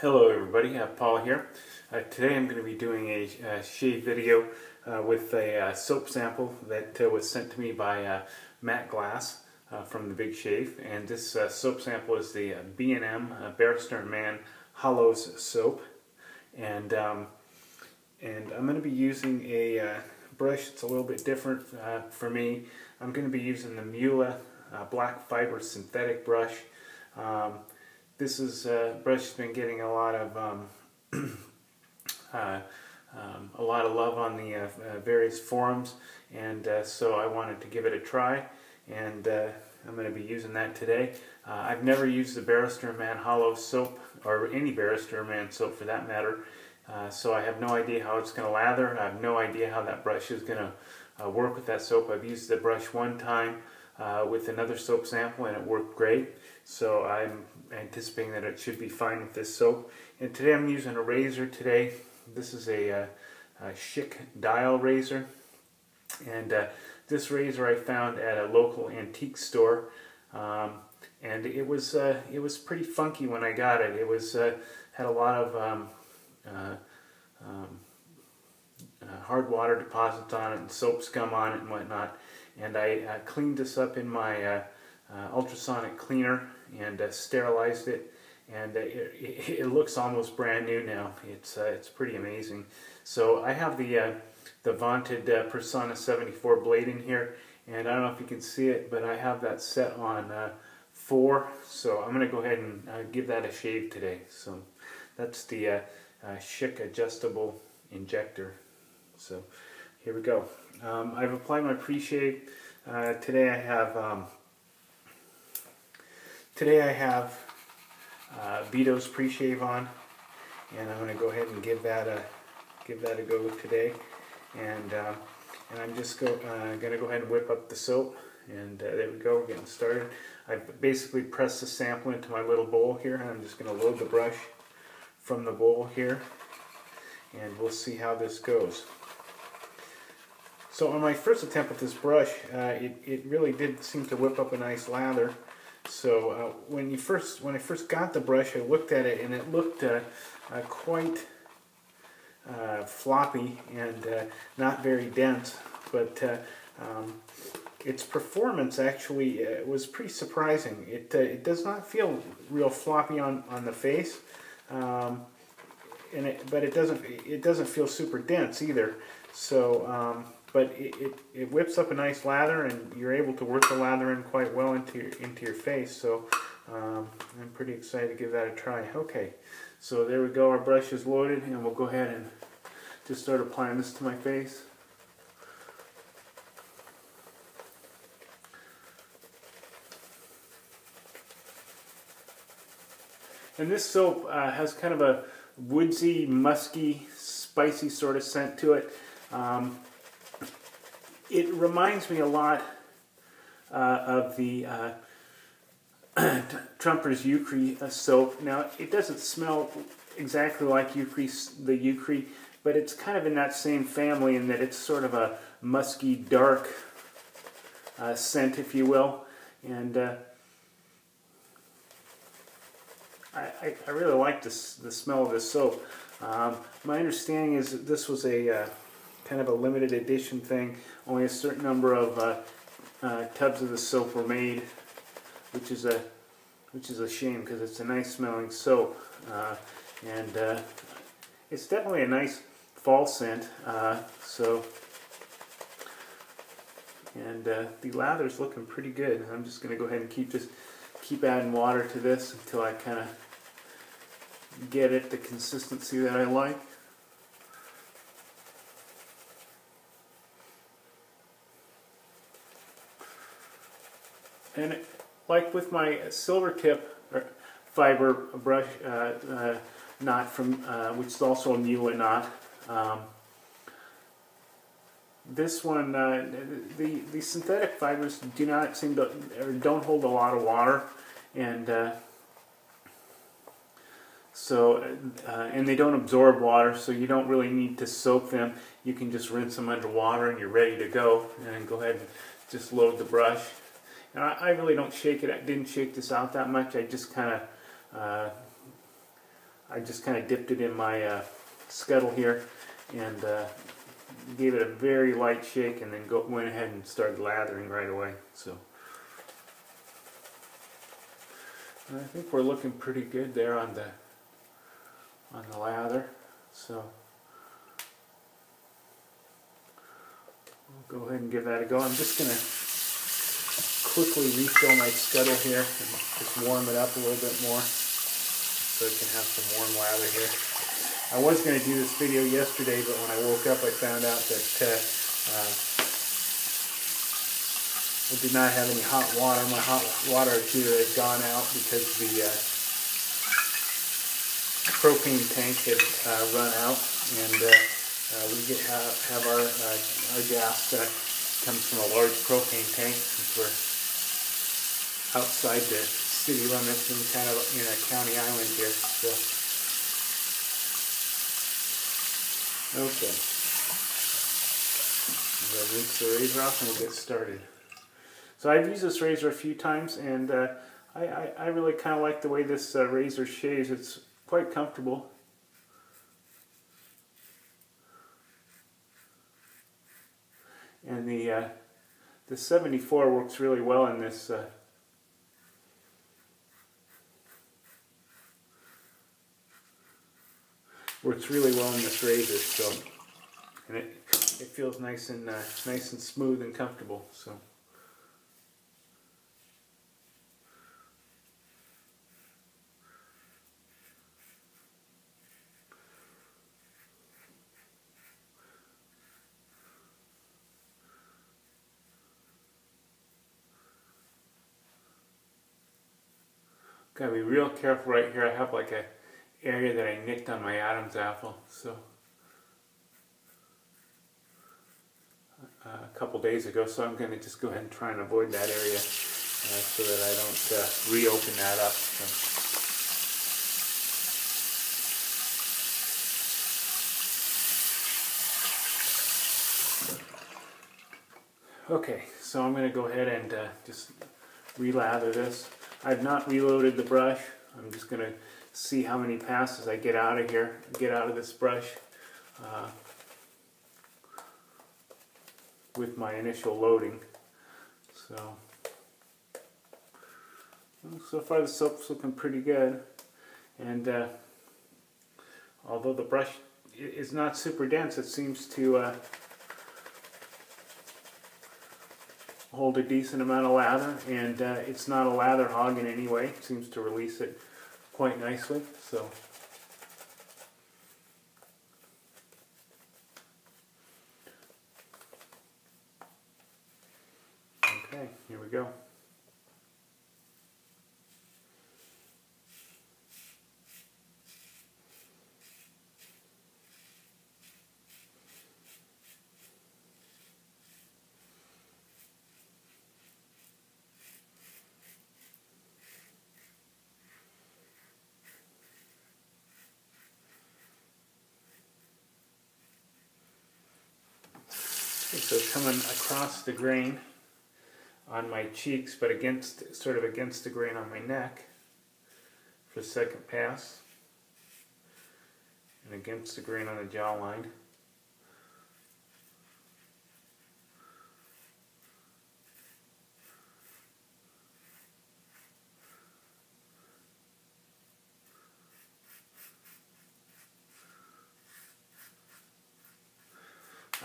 Hello everybody, Paul here. Today I'm going to be doing a shave video with a soap sample that was sent to me by Matt Glass from The Big Shave. And this soap sample is the B&M Barrister and Mann Hallows soap. And I'm going to be using a brush that's a little bit different for me. I'm going to be using the Muhle Black Fiber synthetic brush. This is brush has been getting a lot of love on the various forums, and so I wanted to give it a try, and I'm going to be using that today. I've never used the Barrister and Mann Hallows soap, or any Barrister and Mann soap for that matter, so I have no idea how it's going to lather. I have no idea how that brush is going to work with that soap. I've used the brush one time with another soap sample and it worked great, so I'm anticipating that it should be fine with this soap. And today I'm using a razor today. This is a Schick dial razor, and this razor I found at a local antique store, and it was pretty funky when I got it. It was had a lot of hard water deposits on it and soap scum on it and whatnot. And I cleaned this up in my ultrasonic cleaner and sterilized it, and it looks almost brand new now. It's pretty amazing. So I have the vaunted Persona 74 blade in here, and I don't know if you can see it, but I have that set on 4. So I'm going to go ahead and give that a shave today. So that's the Schick adjustable injector. So here we go. I've applied my pre-shave. Today I have Vito's pre-shave on, and I'm going to go ahead and give that a go today. And I'm just going to go ahead and whip up the soap. And there we go. We're getting started. I've basically pressed the sample into my little bowl here, and I'm just going to load the brush from the bowl here, and we'll see how this goes. So on my first attempt with this brush, it really did seem to whip up a nice lather. So when I first got the brush, I looked at it and it looked quite floppy and not very dense. But its performance actually was pretty surprising. It does not feel real floppy on the face, but it doesn't feel super dense either. So. But it whips up a nice lather, and you're able to work the lather in quite well into your face. So I'm pretty excited to give that a try. Okay, so there we go. Our brush is loaded, and we'll go ahead and just start applying this to my face. And this soap has kind of a woodsy, musky, spicy sort of scent to it. It reminds me a lot of the Trumper's Eucre soap. Now, it doesn't smell exactly like the Eucre, but it's kind of in that same family in that it's sort of a musky, dark scent, if you will. And I really like the smell of this soap. My understanding is that this was a kind of a limited edition thing. Only a certain number of tubs of the soap were made, which is a shame because it's a nice smelling soap, and it's definitely a nice fall scent. The lather's looking pretty good. I'm just going to go ahead and keep adding water to this until I kind of get it the consistency that I like. And like with my silver tip fiber brush knot from which is also a Muhle knot, this one the synthetic fibers do not seem to, or don't hold a lot of water, and and they don't absorb water, so you don't really need to soak them. You can just rinse them under water and you're ready to go. And go ahead and just load the brush. And I really don't shake it. I didn't shake this out that much. I just kind of I just kind of dipped it in my scuttle here and gave it a very light shake, and then went ahead and started lathering right away. So and I think we're looking pretty good there on the lather. So I'll go ahead and give that a go. I'm just going to quickly refill my scuttle here and just warm it up a little bit more so I can have some warm lather here. I was going to do this video yesterday, but when I woke up I found out that I did not have any hot water. My hot water heater had gone out because the propane tank had run out, and we have our gas comes from a large propane tank, since we're outside the city limits and kind of in a county island here. So, okay. I'm going to rinse the razor off and we'll get started. So I've used this razor a few times, and I really kind of like the way this razor shaves. It's quite comfortable. And the 74 works really well in this razor. So, and it feels nice and smooth and comfortable. So. Gotta be real careful right here. I have like a area that I nicked on my Adam's apple, so a couple days ago. So I'm going to just go ahead and try and avoid that area so that I don't reopen that up. Okay, so I'm going to go ahead and just relather this. I've not reloaded the brush. I'm just going to see how many passes I get out of here, get out of this brush with my initial loading. So far the soap's looking pretty good, and although the brush is not super dense, it seems to hold a decent amount of lather, and it's not a lather hog in any way. It seems to release it quite nicely. So okay, here we go. So coming across the grain on my cheeks, but sort of against the grain on my neck for the second pass, and against the grain on the jawline.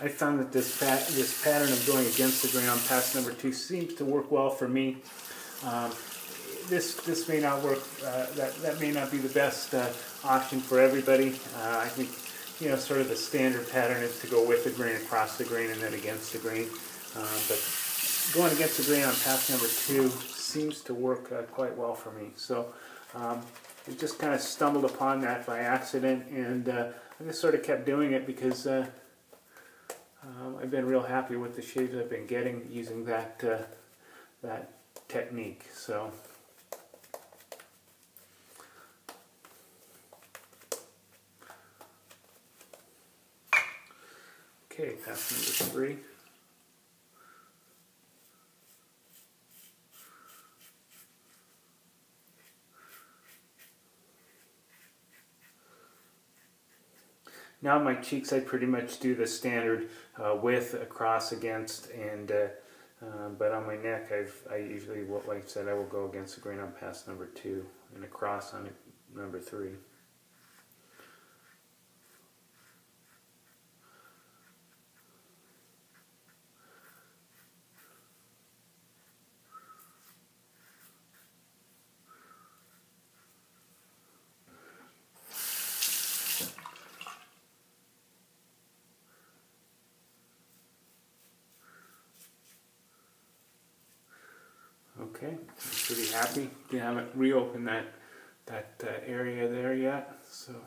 I found that this pattern of going against the grain on pass number 2 seems to work well for me. This may not work. That may not be the best option for everybody. I think, you know, sort of the standard pattern is to go with the grain, across the grain, and then against the grain. But going against the grain on pass number 2 seems to work quite well for me. So I just kind of stumbled upon that by accident, and I just sort of kept doing it because I've been real happy with the shaves I've been getting using that technique. So okay, pass number 3. Now my cheeks, I pretty much do the standard width across against, and but on my neck, I usually, like I said, I will go against the grain on pass number 2 and across on number 3. Okay, I'm pretty happy. We haven't reopened that area there yet, so. All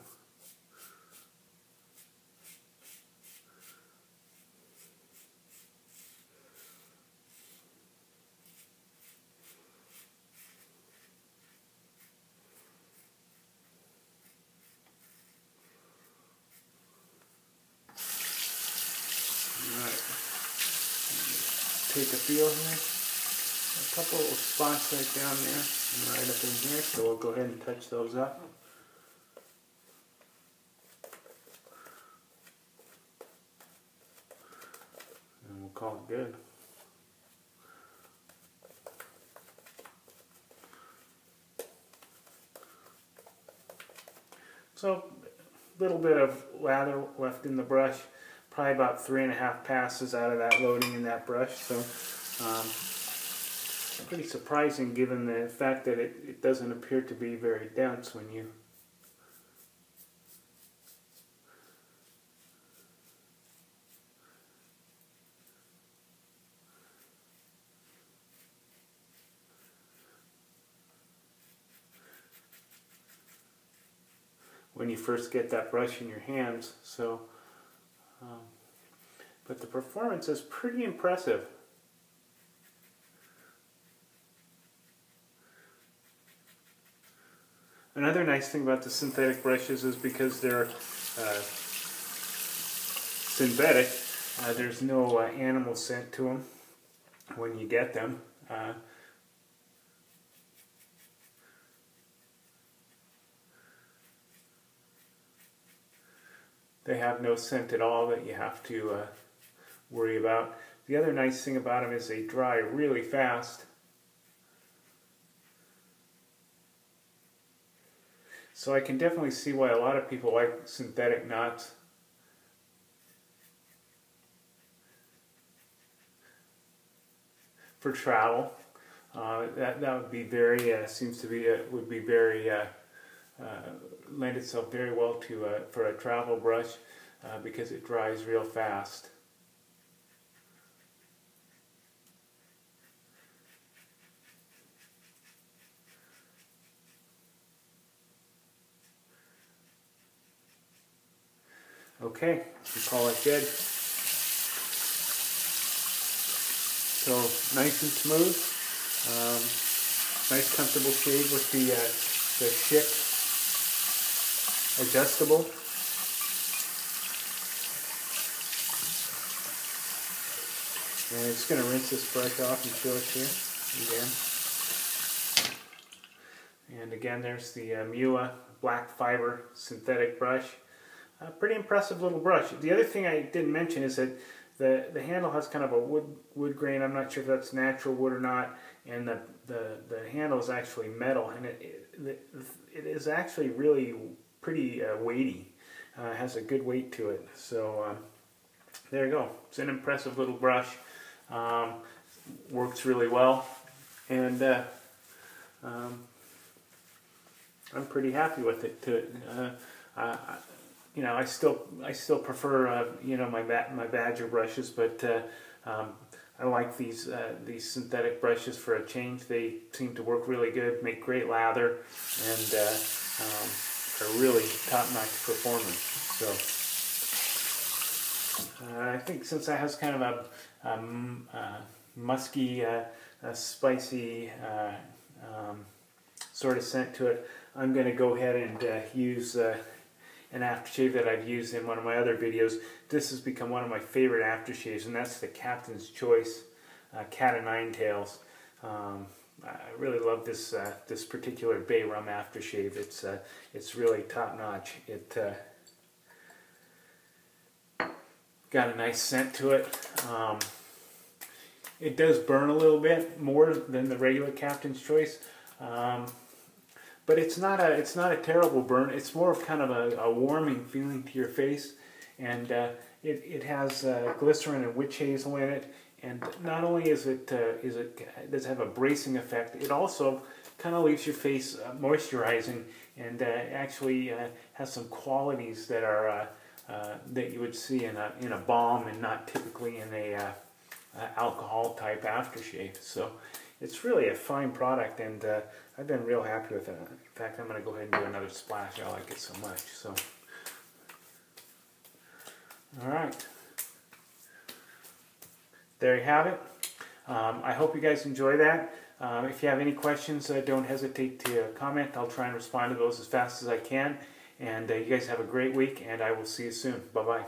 right, take a feel here. A couple of spots right down there and right up in here, so we'll go ahead and touch those up. And we'll call it good. So, a little bit of lather left in the brush, probably about 3.5 passes out of that loading in that brush. So. Pretty surprising given the fact that it doesn't appear to be very dense when you first get that brush in your hands. So but the performance is pretty impressive. Another nice thing about the synthetic brushes is because they're synthetic, there's no animal scent to them when you get them. They have no scent at all that you have to worry about. The other nice thing about them is they dry really fast. So I can definitely see why a lot of people like synthetic knots. For travel, that would be very seems to be would be very lend itself very well to for a travel brush because it dries real fast. Okay, we call it good. So nice and smooth, nice comfortable shave with the Schick adjustable. And I'm just going to rinse this brush off and show it to you again. And again, there's the Muhle Black Fiber synthetic brush. Pretty impressive little brush. The other thing I didn't mention is that the handle has kind of a wood grain. I'm not sure if that's natural wood or not. And the handle is actually metal, and it is actually really pretty weighty. It has a good weight to it. So there you go. It's an impressive little brush. Works really well, and I'm pretty happy with it. You know, I still prefer you know, my Badger brushes, but I like these synthetic brushes for a change. They seem to work really good, make great lather, and are really top-notch performance. So I think since that has kind of a musky, spicy sort of scent to it, I'm going to go ahead and use an aftershave that I've used in one of my other videos. This has become one of my favorite aftershaves, and that's the Captain's Choice Cat o' Nine Tails. I really love this this particular bay rum aftershave. It's really top notch. Got a nice scent to it. It does burn a little bit more than the regular Captain's Choice, but it's not a terrible burn. It's more of kind of a warming feeling to your face, and it has glycerin and witch hazel in it. And not only does it have a bracing effect, it also kind of leaves your face moisturizing, and actually has some qualities that are that you would see in a balm and not typically in a alcohol type aftershave. So it's really a fine product, and I've been real happy with it. In fact, I'm going to go ahead and do another splash. I like it so much. So, all right. There you have it. I hope you guys enjoy that. If you have any questions, don't hesitate to comment. I'll try and respond to those as fast as I can. And you guys have a great week, and I will see you soon. Bye-bye.